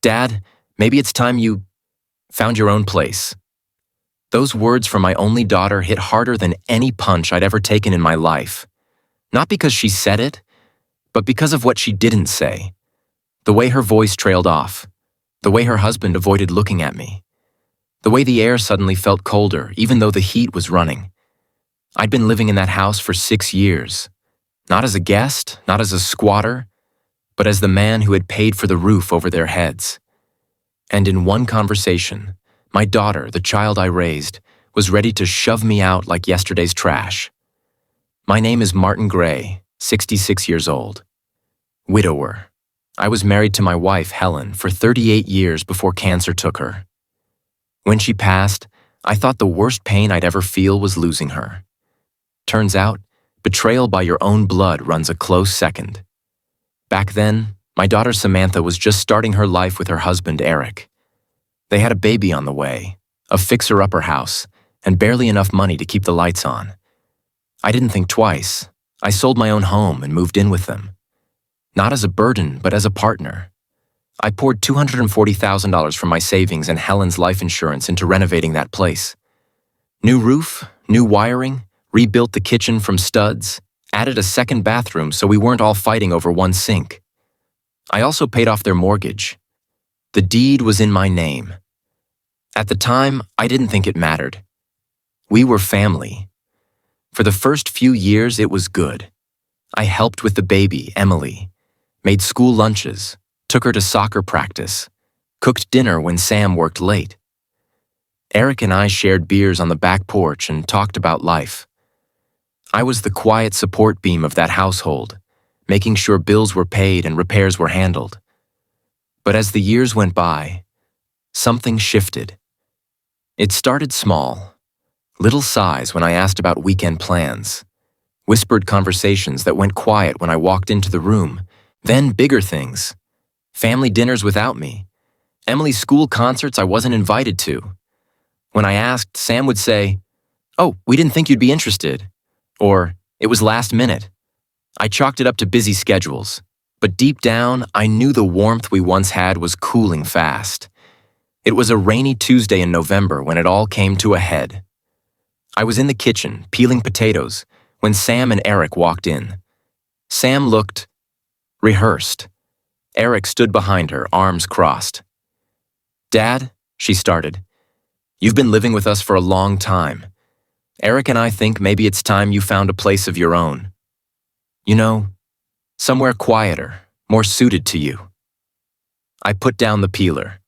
Dad, maybe it's time you found your own place. Those words from my only daughter hit harder than any punch I'd ever taken in my life. Not because she said it, but because of what she didn't say. The way her voice trailed off. The way her husband avoided looking at me. The way the air suddenly felt colder, even though the heat was running. I'd been living in that house for 6 years. Not as a guest, not as a squatter, but as the man who had paid for the roof over their heads. And in one conversation, my daughter, the child I raised, was ready to shove me out like yesterday's trash. My name is Martin Gray, 66 years old. Widower. I was married to my wife, Helen, for 38 years before cancer took her. When she passed, I thought the worst pain I'd ever feel was losing her. Turns out, betrayal by your own blood runs a close second. Back then, my daughter Samantha was just starting her life with her husband, Eric. They had a baby on the way, a fixer-upper house, and barely enough money to keep the lights on. I didn't think twice. I sold my own home and moved in with them. Not as a burden, but as a partner. I poured $240,000 from my savings and Helen's life insurance into renovating that place. New roof, new wiring, rebuilt the kitchen from studs, added a second bathroom so we weren't all fighting over one sink. I also paid off their mortgage. The deed was in my name. At the time, I didn't think it mattered. We were family. For the first few years, it was good. I helped with the baby, Emily, made school lunches, took her to soccer practice, cooked dinner when Sam worked late. Eric and I shared beers on the back porch and talked about life. I was the quiet support beam of that household, making sure bills were paid and repairs were handled. But as the years went by, something shifted. It started small, little sighs when I asked about weekend plans, whispered conversations that went quiet when I walked into the room, then bigger things, family dinners without me, Emily's school concerts I wasn't invited to. When I asked, Sam would say, "Oh, we didn't think you'd be interested," or "It was last minute." I chalked it up to busy schedules, but deep down, I knew the warmth we once had was cooling fast. It was a rainy Tuesday in November when it all came to a head. I was in the kitchen, peeling potatoes, when Sam and Eric walked in. Sam looked rehearsed. Eric stood behind her, arms crossed. "Dad," she started, "you've been living with us for a long time. Eric and I think maybe it's time you found a place of your own. You know, somewhere quieter, more suited to you." I put down the peeler.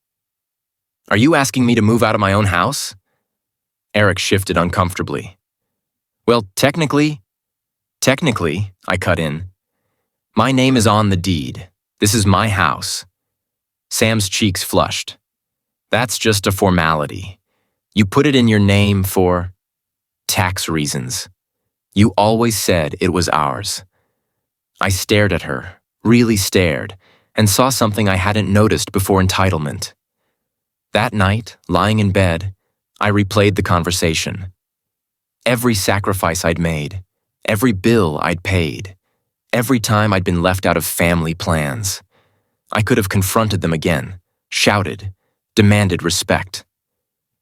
"Are you asking me to move out of my own house?" Eric shifted uncomfortably. "Well, technically, I cut in. My name is on the deed. This is my house." Sam's cheeks flushed. "That's just a formality. You put it in your name for tax reasons. You always said it was ours." I stared at her, really stared, and saw something I hadn't noticed before entitlement. That night, lying in bed, I replayed the conversation. Every sacrifice I'd made, every bill I'd paid, every time I'd been left out of family plans. I could have confronted them again, shouted, demanded respect.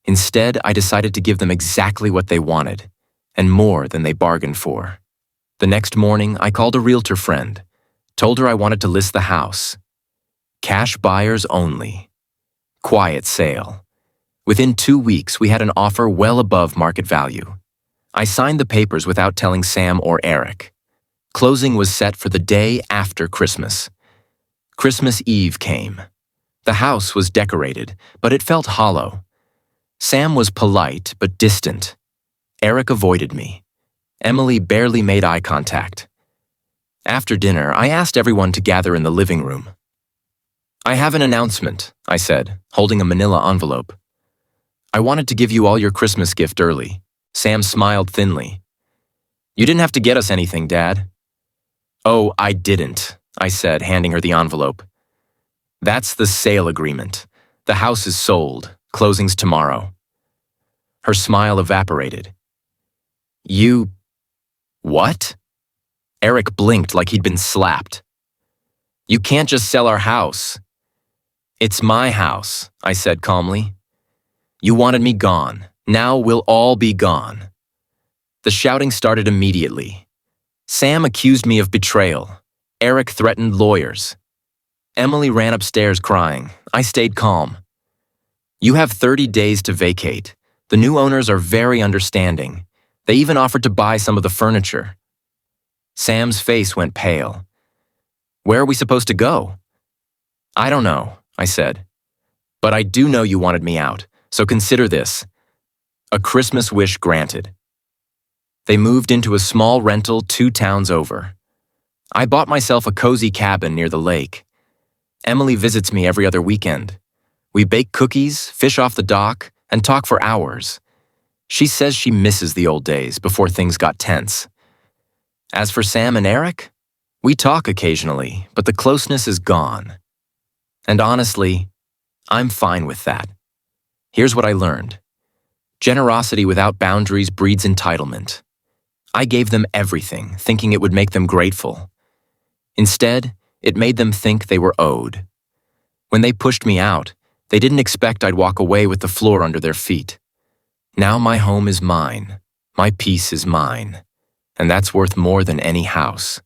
Instead, I decided to give them exactly what they wanted, and more than they bargained for. The next morning, I called a realtor friend, told her I wanted to list the house. Cash buyers only. Quiet sale. Within 2 weeks, we had an offer well above market value. I signed the papers without telling Sam or Eric. Closing was set for the day after Christmas. Christmas Eve came. The house was decorated, but it felt hollow. Sam was polite but distant. Eric avoided me. Emily barely made eye contact. After dinner, I asked everyone to gather in the living room. "I have an announcement," I said, holding a manila envelope. "I wanted to give you all your Christmas gift early." Sam smiled thinly. "You didn't have to get us anything, Dad." "Oh, I didn't," I said, handing her the envelope. "That's the sale agreement. The house is sold. Closing's tomorrow." Her smile evaporated. "You... what?" Eric blinked like he'd been slapped. "You can't just sell our house." It's my house, I said calmly. You wanted me gone. Now we'll all be gone. The shouting started immediately. Sam accused me of betrayal. Eric threatened lawyers. Emily ran upstairs crying. I stayed calm. You have 30 days to vacate. The new owners are very understanding. They even offered to buy some of the furniture. Sam's face went pale. Where are we supposed to go? I don't know, I said. But I do know you wanted me out, so consider this. A Christmas wish granted. They moved into a small rental 2 towns over. I bought myself a cozy cabin near the lake. Emily visits me every other weekend. We bake cookies, fish off the dock, and talk for hours. She says she misses the old days before things got tense. As for Sam and Eric, we talk occasionally, but the closeness is gone. And honestly, I'm fine with that. Here's what I learned. Generosity without boundaries breeds entitlement. I gave them everything, thinking it would make them grateful. Instead, it made them think they were owed. When they pushed me out, they didn't expect I'd walk away with the floor under their feet. Now my home is mine. My peace is mine. And that's worth more than any house.